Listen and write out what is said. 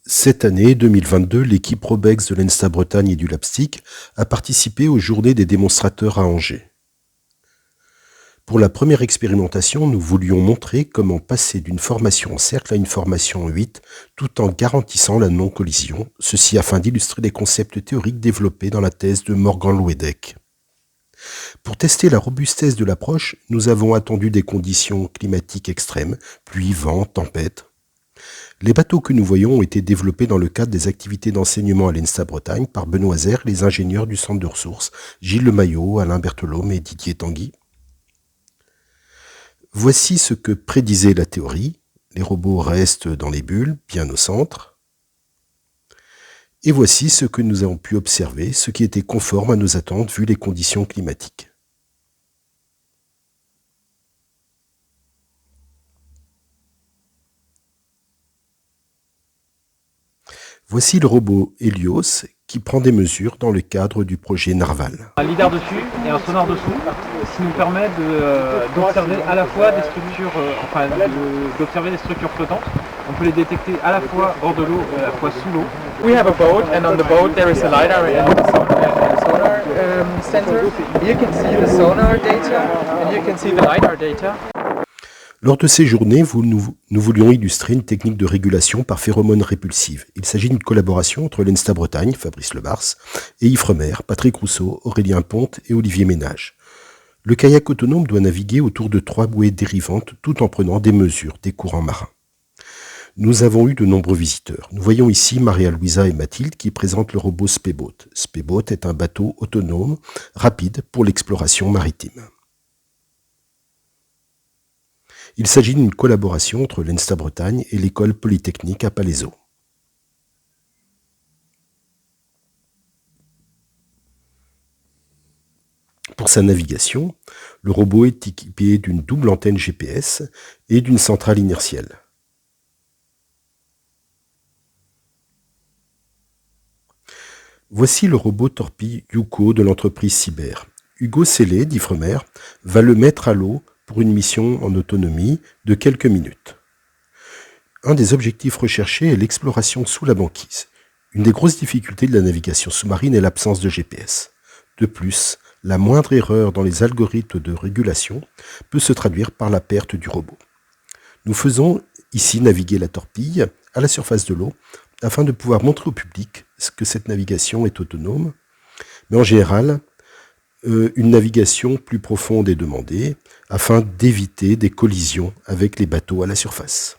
Cette année 2022, l'équipe Robex de l'ENSTA Bretagne et du LAPSTIC a participé aux Journées des démonstrateurs à Angers. Pour la première expérimentation, nous voulions montrer comment passer d'une formation en cercle à une formation en 8, tout en garantissant la non-collision, ceci afin d'illustrer les concepts théoriques développés dans la thèse de Morgan Louedec. Pour tester la robustesse de l'approche, nous avons attendu des conditions climatiques extrêmes, pluie, vent, tempête. Les bateaux que nous voyons ont été développés dans le cadre des activités d'enseignement à l'ENSTA Bretagne par Benoît Zer, les ingénieurs du centre de ressources, Gilles Lemaillot, Alain Berthelôme et Didier Tanguy. Voici ce que prédisait la théorie. Les robots restent dans les bulles, bien au centre. Et voici ce que nous avons pu observer, ce qui était conforme à nos attentes vu les conditions climatiques. Voici le robot Helios qui prend des mesures dans le cadre du projet Narval. Un lidar dessus et un sonar dessous, ce qui nous permet d'observer à la fois des structures, d'observer des structures flottantes. On peut les détecter à la fois hors de l'eau et à la fois sous l'eau. We have a boat, and on the boat there is a lidar and a sonar center. You can see the sonar data and you can see the lidar data. Lors de ces journées, nous voulions illustrer une technique de régulation par phéromones répulsives. Il s'agit d'une collaboration entre l'ENSTA Bretagne, Fabrice Lebars, et Ifremer, Patrick Rousseau, Aurélien Ponte et Olivier Ménage. Le kayak autonome doit naviguer autour de 3 bouées dérivantes tout en prenant des mesures des courants marins. Nous avons eu de nombreux visiteurs. Nous voyons ici Maria-Louisa et Mathilde qui présentent le robot Speedboat. Speedboat est un bateau autonome, rapide pour l'exploration maritime. Il s'agit d'une collaboration entre l'ENSTA Bretagne et l'école polytechnique à Palaiseau. Pour sa navigation, le robot est équipé d'une double antenne GPS et d'une centrale inertielle. Voici le robot torpille Yuko de l'entreprise Cyber. Hugo Sellé, d'Ifremer, va le mettre à l'eau pour une mission en autonomie de quelques minutes. Un des objectifs recherchés est l'exploration sous la banquise. Une des grosses difficultés de la navigation sous-marine est l'absence de GPS. De plus, la moindre erreur dans les algorithmes de régulation peut se traduire par la perte du robot. Nous faisons ici naviguer la torpille à la surface de l'eau afin de pouvoir montrer au public que cette navigation est autonome, mais en général, une navigation plus profonde est demandée afin d'éviter des collisions avec les bateaux à la surface.